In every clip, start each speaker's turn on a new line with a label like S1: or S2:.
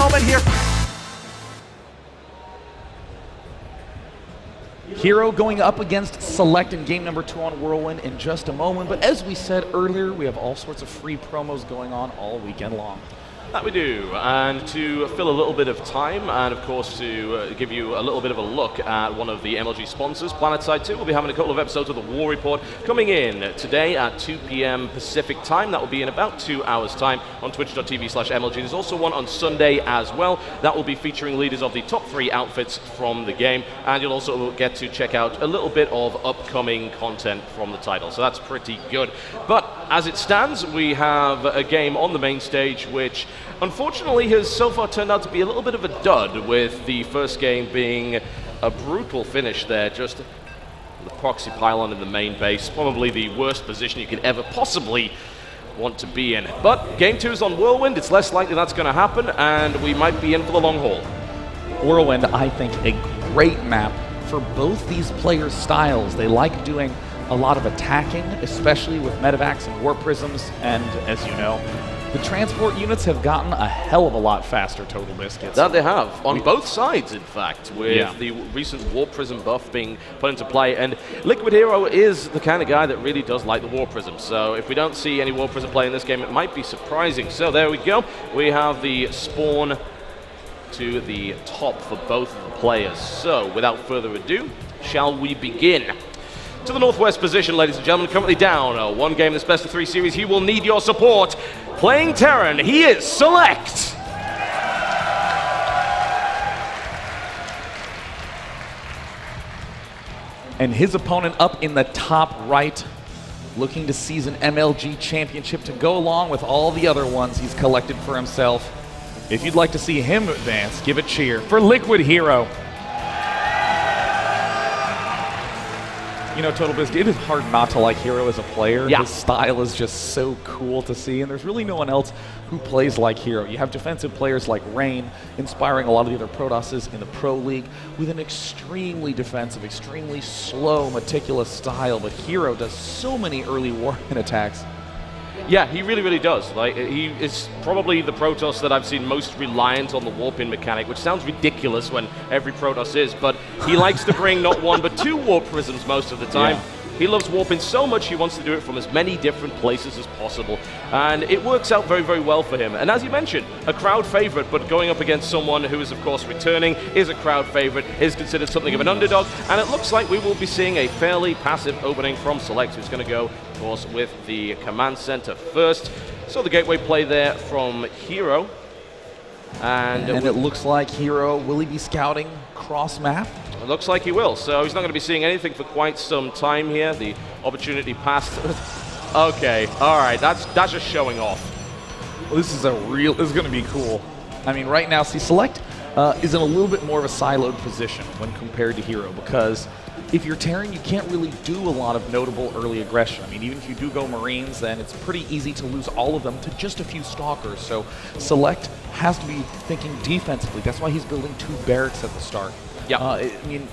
S1: moment here. Hero going up against SeleCT in game number 2 on Whirlwind in just a moment. But as we said earlier, we have all sorts of free promos going on all weekend long.
S2: That we do, and to fill a little bit of time, and of course to give you a little bit of a look at one of the MLG sponsors, PlanetSide 2, we'll be having a couple of episodes of the War Report coming in today at 2 p.m. Pacific time. That will be in about 2 hours' time on twitch.tv/MLG. There's also one on Sunday as well. That will be featuring leaders of the top 3 outfits from the game, and you'll also get to check out a little bit of upcoming content from the title. So that's pretty good. But as it stands, we have a game on the main stage which unfortunately has so far turned out to be a little bit of a dud, with the first game being a brutal finish there. Just the proxy pylon in the main base, probably the worst position you could ever possibly want to be in. But game 2 is on Whirlwind, it's less likely that's going to happen, and we might be in for the long haul.
S1: Whirlwind, I think, a great map for both these players' styles. They like doing a lot of attacking, especially with medevacs and warp prisms, and as you know, the transport units have gotten a hell of a lot faster, Total Biscuits.
S2: That they have, on both sides, in fact, with the recent Warp Prism buff being put into play. And Liquid Hero is the kind of guy that really does like the Warp Prism. So if we don't see any Warp Prism play in this game, it might be surprising. So there we go. We have the spawn to the top for both of the players. So without further ado, shall we begin? To the northwest position, ladies and gentlemen, currently down 1 game in this best of 3 series. He will need your support. Playing Terran, he is SeleCT.
S1: And his opponent up in the top right, looking to seize an MLG championship to go along with all the other ones he's collected for himself. If you'd like to see him advance, give a cheer for Liquid Hero. You know, Total Biscuit, it is hard not to like Hero as a player.
S2: Yeah.
S1: His style is just so cool to see, and there's really no one else who plays like Hero. You have defensive players like Rain, inspiring a lot of the other Protosses in the Pro League, with an extremely defensive, extremely slow, meticulous style, but Hero does so many early warping attacks.
S2: Yeah, he really, really does. Like, he is probably the Protoss that I've seen most reliant on the warping mechanic, which sounds ridiculous when every Protoss is, but he likes to bring not 1 but 2 warp prisms most of the time.
S1: Yeah.
S2: He loves warping so much he wants to do it from as many different places as possible, and it works out very, very well for him. And as you mentioned, a crowd favorite, but going up against someone who is of course returning, is a crowd favorite, is considered something of an underdog, and it looks like we will be seeing a fairly passive opening from SeleCT, who's going to go, of course, with the command center first. So the gateway play there from Hero, and
S1: it looks like Hero, will he be scouting cross map?
S2: It looks like he will, so he's not going to be seeing anything for quite some time here. The opportunity passed. Okay, all right, that's just showing off.
S1: Well, this is going to be cool. I mean, right now, see, SeleCT is in a little bit more of a siloed position when compared to Hero, because if you're Terran, you can't really do a lot of notable early aggression. I mean, even if you do go Marines, then it's pretty easy to lose all of them to just a few Stalkers. So SeleCT has to be thinking defensively. That's why he's building 2 barracks at the start.
S2: Yeah.
S1: I mean,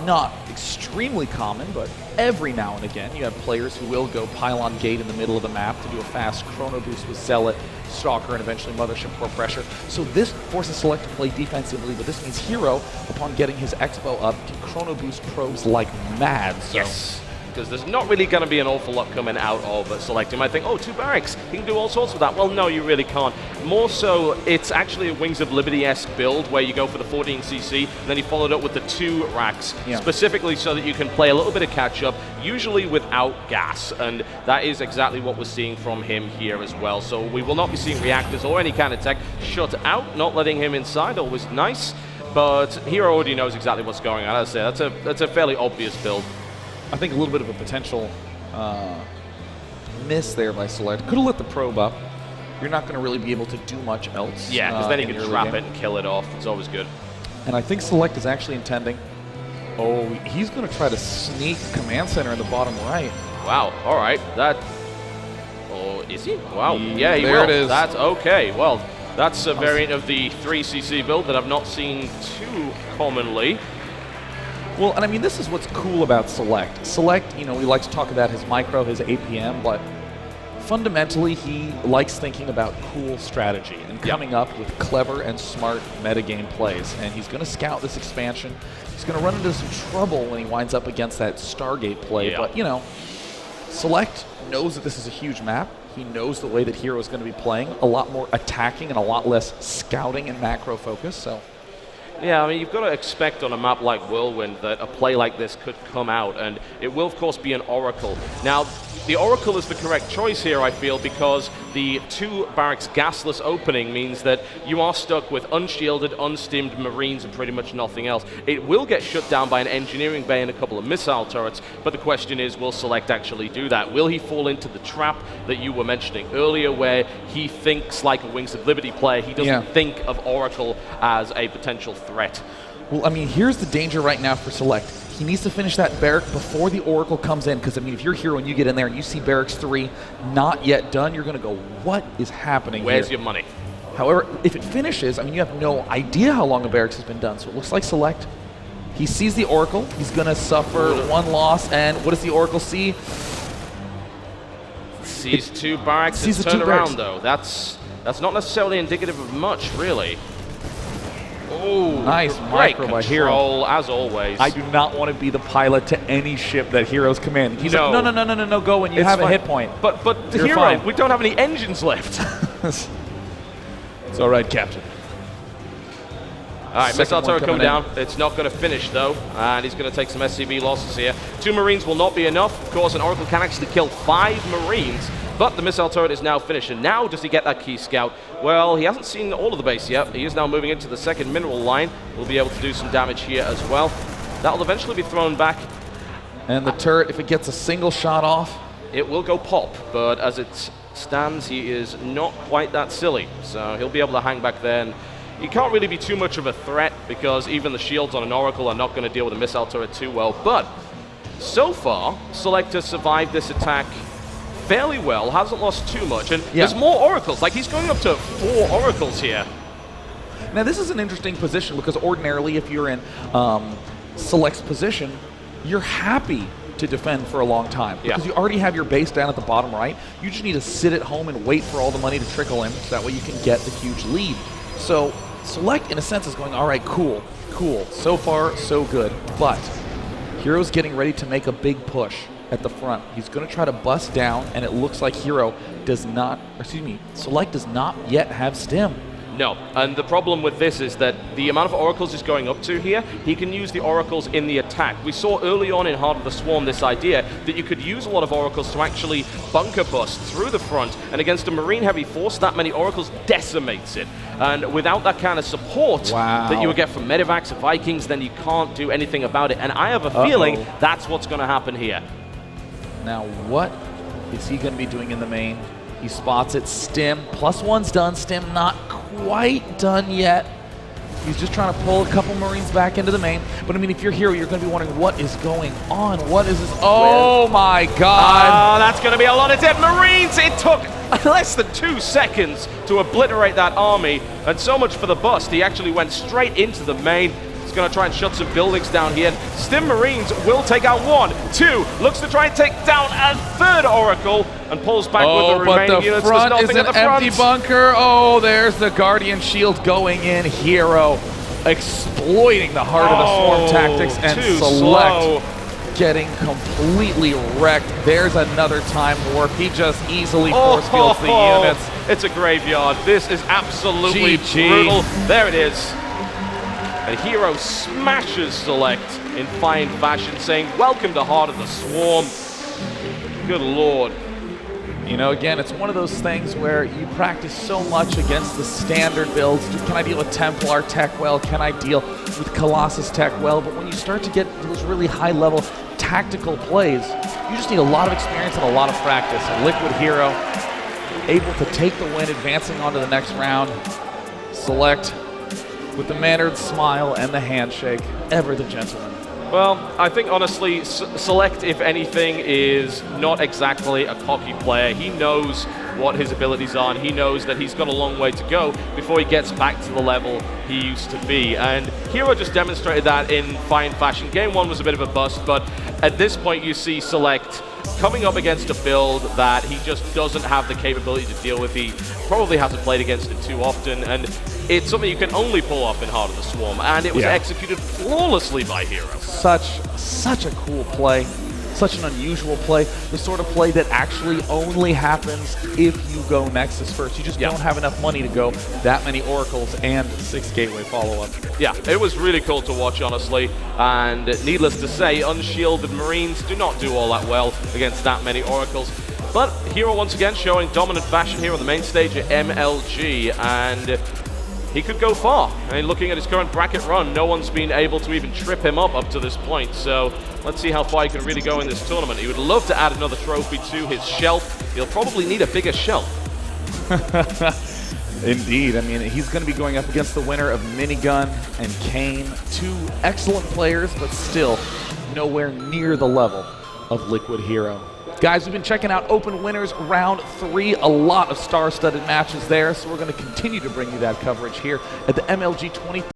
S1: not extremely common, but every now and again you have players who will go Pylon Gate in the middle of the map to do a fast Chrono Boost with Zealot, Stalker, and eventually Mothership Core Pressure. So this forces SeleCT to play defensively, but this means Hero, upon getting his Expo up, can Chrono Boost probes like mad. So.
S2: Yes. Because there's not really going to be an awful lot coming out of SeleCT. You might think, oh, 2 barracks, he can do all sorts with that. Well, no, you really can't. More so, it's actually a Wings of Liberty-esque build where you go for the 14cc, and then you follow it up with the 2 racks, specifically so that you can play a little bit of catch-up, usually without gas, and that is exactly what we're seeing from him here as well. So we will not be seeing reactors or any kind of tech shut out, not letting him inside, always nice, but Hero already knows exactly what's going on. As I say, that's a fairly obvious build.
S1: I think a little bit of a potential miss there by SeleCT. Could have lit the probe up. You're not going to really be able to do much else.
S2: Yeah, because then you can trap it and kill it off. It's always good.
S1: And I think SeleCT is actually intending... Oh, he's going to try to sneak command center in the bottom right.
S2: Wow, all right. That... Oh, is he? Wow, yeah, he will.
S1: There it is.
S2: That's okay. Well, that's a variant of the 3cc build that I've not seen too commonly.
S1: Well, and I mean, this is what's cool about SeleCT. SeleCT, you know, we like to talk about his micro, his APM, but fundamentally, he likes thinking about cool strategy and coming up with clever and smart metagame plays. And he's going to scout this expansion. He's going to run into some trouble when he winds up against that Stargate play. But, you know, SeleCT knows that this is a huge map. He knows the way that Hero is going to be playing, a lot more attacking and a lot less scouting and macro focus. So,
S2: yeah, I mean, you've got to expect on a map like Whirlwind that a play like this could come out, and it will, of course, be an Oracle. Now, the Oracle is the correct choice here, I feel, because the 2 barracks gasless opening means that you are stuck with unshielded, unstimmed Marines and pretty much nothing else. It will get shut down by an engineering bay and a couple of missile turrets, but the question is, will SeleCT actually do that? Will he fall into the trap that you were mentioning earlier, where he thinks like a Wings of Liberty player? He doesn't think of Oracle as a potential threat.
S1: Well, I mean, here's the danger right now for SeleCT. He needs to finish that barrack before the Oracle comes in, because, I mean, if you're Hero and you get in there and you see barracks 3 not yet done, you're going to go, what is happening
S2: Where's
S1: here?
S2: your money?
S1: However, if it finishes, I mean, you have no idea how long a barracks has been done, so it looks like SeleCT. He sees the Oracle. He's going to suffer 1 loss, and what does the Oracle see?
S2: Sees 2 barracks and turn around, though. That's not necessarily indicative of much, really. Oh,
S1: nice micro by Hero.
S2: As always.
S1: I do not want to be the pilot to any ship that Hero's command. He's like, no, go when you have a hit point.
S2: But
S1: You're
S2: Hero,
S1: fine.
S2: we don't have any engines left.
S1: It's all right, Captain.
S2: All right, missile turret coming down. It's not going to finish, though, and he's going to take some SCV losses here. 2 Marines will not be enough. Of course, an Oracle can actually kill 5 Marines, but the missile turret is now finished. And now does he get that key scout? Well, he hasn't seen all of the base yet. He is now moving into the second mineral line. We'll be able to do some damage here as well. That'll eventually be thrown back.
S1: And the turret, if it gets a single shot off,
S2: it will go pop, but as it stands, he is not quite that silly. So he'll be able to hang back there. And he can't really be too much of a threat, because even the shields on an Oracle are not going to deal with a missile turret too well. But so far, SeleCT has survived this attack fairly well, hasn't lost too much, and there's more Oracles. Like, he's going up to 4 Oracles here.
S1: Now, this is an interesting position, because ordinarily, if you're in SeleCT's position, you're happy to defend for a long time, because you already have your base down at the bottom right. You just need to sit at home and wait for all the money to trickle in, so that way you can get the huge lead. So SeleCT, in a sense, is going, all right, cool. So far, so good. But Hero's getting ready to make a big push at the front. He's going to try to bust down, and it looks like Hero does not, SeleCT does not yet have stim.
S2: No, and the problem with this is that the amount of Oracles he's going up to here, he can use the Oracles in the attack. We saw early on in Heart of the Swarm this idea that you could use a lot of Oracles to actually bunker bust through the front, and against a Marine-heavy force, that many Oracles decimates it. And without that kind of support that you would get from Medivacs and Vikings, then you can't do anything about it. And I have a feeling that's what's going to happen here.
S1: Now, what is he going to be doing in the main? He spots it. Stim, +1's done. Stim not quite done yet. He's just trying to pull a couple Marines back into the main. But I mean, if you're Hero, you're going to be wondering, what is going on? What is this? Oh my God.
S2: That's going to be a lot of dead Marines. It took less than 2 seconds to obliterate that army. And so much for the bust. He actually went straight into the main. He's going to try and shut some buildings down here. Stim Marines will take out 1, 2, looks to try and take down a 3rd Oracle, and pulls back with the remaining units.
S1: There's nothing at the front. Empty bunker. Oh, there's the Guardian Shield going in. Hero exploiting the Heart of the Swarm tactics, and SeleCT getting completely wrecked. There's another time warp. He just easily force fields the units.
S2: It's a graveyard. This is absolutely brutal. There it is. And Hero smashes SeleCT in fine fashion, saying, welcome to Heart of the Swarm. Good Lord.
S1: You know, again, it's one of those things where you practice so much against the standard builds. Can I deal with Templar tech well? Can I deal with Colossus tech well? But when you start to get those really high-level tactical plays, you just need a lot of experience and a lot of practice. And Liquid Hero able to take the win, advancing on to the next round. SeleCT with the mannered smile and the handshake, ever the gentleman.
S2: Well, I think honestly, SeleCT, if anything, is not exactly a cocky player. He knows what his abilities are, and he knows that he's got a long way to go before he gets back to the level he used to be. And Hero just demonstrated that in fine fashion. Game 1 was a bit of a bust, but at this point you see SeleCT coming up against a build that he just doesn't have the capability to deal with. He probably hasn't played against it too often, and it's something you can only pull off in Heart of the Swarm, and it was executed flawlessly by Hero.
S1: Such a cool play. Such an unusual play, the sort of play that actually only happens if you go Nexus first. You just don't have enough money to go that many Oracles and 6 Gateway follow-up.
S2: Yeah, it was really cool to watch, honestly, and needless to say, unshielded Marines do not do all that well against that many Oracles. But Hero once again showing dominant fashion here on the main stage at MLG, and he could go far. I mean, looking at his current bracket run, no one's been able to even trip him up to this point. So let's see how far he can really go in this tournament. He would love to add another trophy to his shelf. He'll probably need a bigger shelf.
S1: Indeed. I mean, he's going to be going up against the winner of Minigun and Kane. 2 excellent players, but still nowhere near the level of Liquid Hero. Guys, we've been checking out Open Winners Round 3, a lot of star-studded matches there, so we're going to continue to bring you that coverage here at the MLG 20.